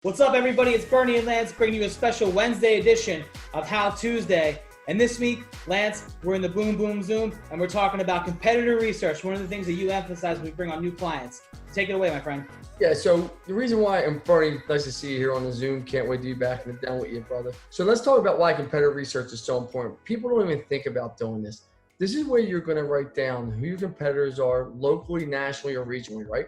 What's up, everybody? It's Bernie and Lance bringing you a special Wednesday edition of How Tuesday. And this week, Lance, we're in the Boom Boom Zoom, and we're talking about competitor research, one of the things that you emphasize when we bring on new clients. Take it away, my friend. Yeah, so the reason why, and Bernie, nice to see you here on the Zoom. Can't wait to be back in the den with you, brother. So let's talk about why competitor research is so important. People don't even think about doing this. This is where you're going to write down who your competitors are locally, nationally, or regionally, right?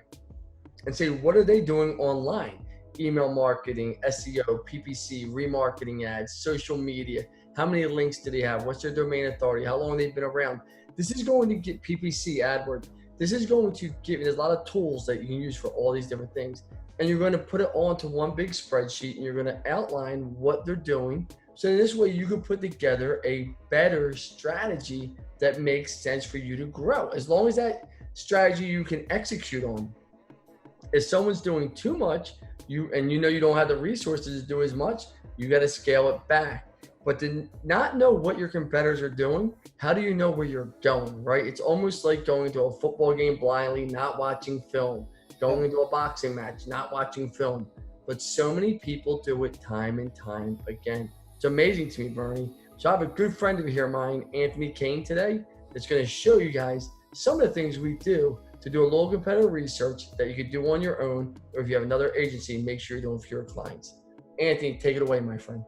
And say, what are they doing online? Email marketing, SEO, PPC, remarketing ads, social media. How many links do they have? What's their domain authority? How long they've been around? This is going to get PPC, AdWords. This is going to give you, there's a lot of tools that you can use for all these different things. And you're going to put it all into one big spreadsheet, and you're going to outline what they're doing. So this way you can put together a better strategy that makes sense for you to grow. As long as that strategy you can execute on. If someone's doing too much, you know you don't have the resources to do as much, you got to scale it back. But to not know what your competitors are doing, how do you know where you're going, right? It's almost like going to a football game blindly, not watching film, going into a boxing match, not watching film. But so many people do it time and time again. It's amazing to me, Bernie. So I have a good friend over here of mine, Anthony Kane, today, that's going to show you guys some of the things we do to do a little competitor research that you could do on your own, or if you have another agency, make sure you're doing for your clients. Anthony, take it away, my friend.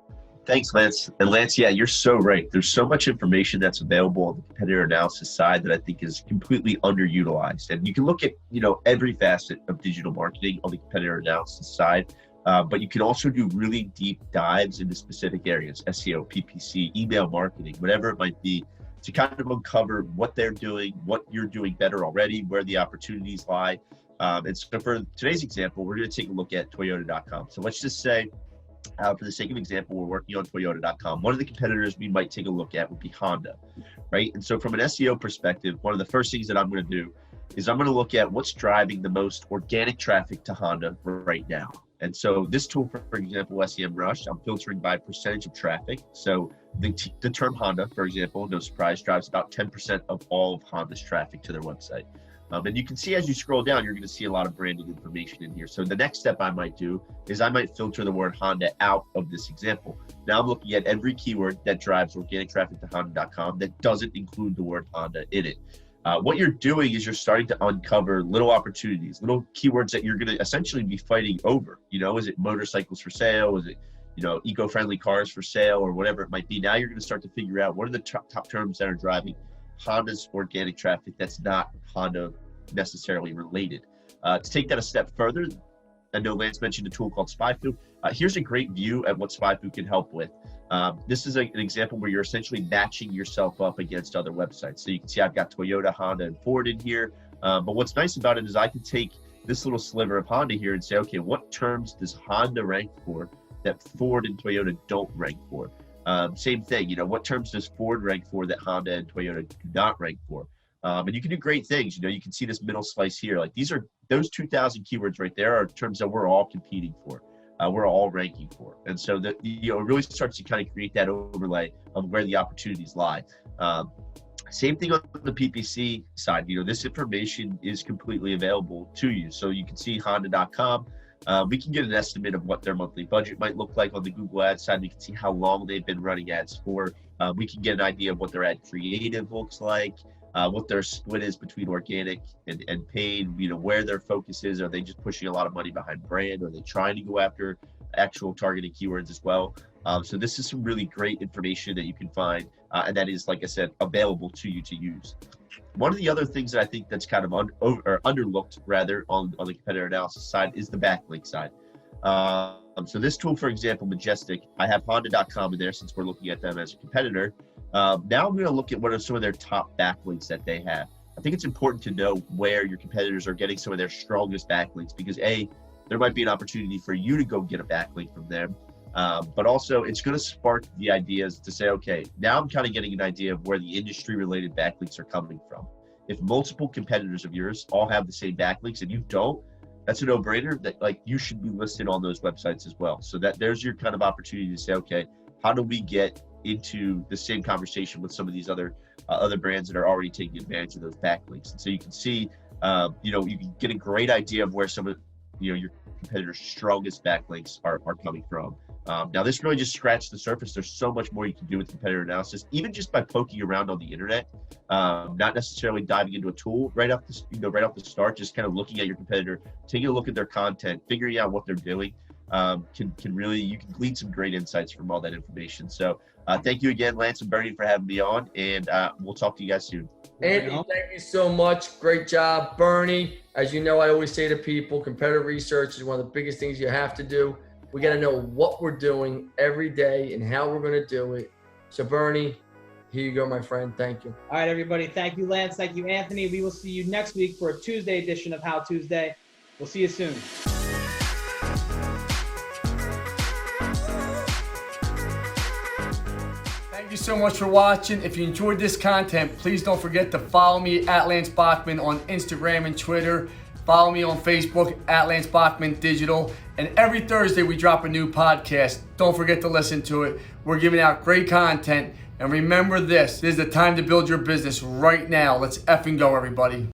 Thanks, Lance. And Lance, yeah, you're so right. There's so much information that's available on the competitor analysis side that I think is completely underutilized. And you can look at, every facet of digital marketing on the competitor analysis side, but you can also do really deep dives into specific areas, SEO, PPC, email marketing, whatever it might be, to kind of uncover what they're doing, what you're doing better already, where the opportunities lie. And so for today's example, we're going to take a look at Toyota.com. So let's just say, for the sake of example, we're working on Toyota.com. One of the competitors we might take a look at would be Honda, right? And so from an SEO perspective, one of the first things that I'm going to do is I'm going to look at what's driving the most organic traffic to Honda right now. And so this tool, for example, SEMrush, I'm filtering by percentage of traffic. So the term Honda, for example, no surprise, drives about 10% of all of Honda's traffic to their website. And you can see as you scroll down, you're going to see a lot of branded information in here. So the next step I might do is I might filter the word Honda out of this example. Now I'm looking at every keyword that drives organic traffic to Honda.com that doesn't include the word Honda in it. What you're doing is you're starting to uncover little opportunities, little keywords that you're going to essentially be fighting over. Is it motorcycles for sale? Is it, eco-friendly cars for sale, or whatever it might be? Now you're going to start to figure out what are the top terms that are driving Honda's organic traffic that's not Honda necessarily related. To take that a step further, I know Lance mentioned a tool called SpyFu. Here's a great view at what SpyFu can help with. This is an example where you're essentially matching yourself up against other websites. So you can see I've got Toyota, Honda, and Ford in here. But what's nice about it is I can take this little sliver of Honda here and say, okay, what terms does Honda rank for that Ford and Toyota don't rank for? Same thing, what terms does Ford rank for that Honda and Toyota do not rank for? And you can do great things. You can see this middle slice here. Like those 2,000 keywords right there are terms that we're all competing for. We're all ranking for. And so that, it really starts to kind of create that overlay of where the opportunities lie. Same thing on the PPC side. This information is completely available to you. So you can see Honda.com. We can get an estimate of what their monthly budget might look like on the Google Ads side. We can see how long they've been running ads for. We can get an idea of what their ad creative looks like, what their split is between organic and paid, where their focus is. Are they just pushing a lot of money behind brand? Are they trying to go after actual targeted keywords as well? So this is some really great information that you can find, and that is, like I said, available to you to use. One of the other things that I think that's kind of underlooked rather on the competitor analysis side is the backlink side. So this tool, for example, Majestic, I have Honda.com in there since we're looking at them as a competitor. Now I'm going to look at what are some of their top backlinks that they have. I think it's important to know where your competitors are getting some of their strongest backlinks, because there might be an opportunity for you to go get a backlink from them. But also it's going to spark the ideas to say, okay, now I'm kind of getting an idea of where the industry related backlinks are coming from. If multiple competitors of yours all have the same backlinks and you don't, that's a no-brainer that you should be listed on those websites as well. So that there's your kind of opportunity to say, okay, how do we get into the same conversation with some of these other brands that are already taking advantage of those backlinks? And so you can see, you can get a great idea of where some of your competitor's strongest backlinks are coming from. Now, this really just scratched the surface. There's so much more you can do with competitor analysis, even just by poking around on the internet, not necessarily diving into a tool right off the start. Just kind of looking at your competitor, taking a look at their content, figuring out what they're doing. You can glean some great insights from all that information. So thank you again, Lance and Bernie, for having me on, and we'll talk to you guys soon. Anthony, thank you so much. Great job. Bernie, as you know, I always say to people, competitive research is one of the biggest things you have to do. We got to know what we're doing every day and how we're going to do it. So Bernie, here you go, my friend. Thank you. All right, everybody. Thank you, Lance. Thank you, Anthony. We will see you next week for a Tuesday edition of How Tuesday. We'll see you soon. Thank you so much for watching. If you enjoyed this content, please don't forget to follow me at Lance Bachmann on Instagram and Twitter. Follow me on Facebook at Lance Bachmann Digital. And every Thursday we drop a new podcast. Don't forget to listen to it. We're giving out great content. And remember this is the time to build your business right now. Let's effing go, everybody.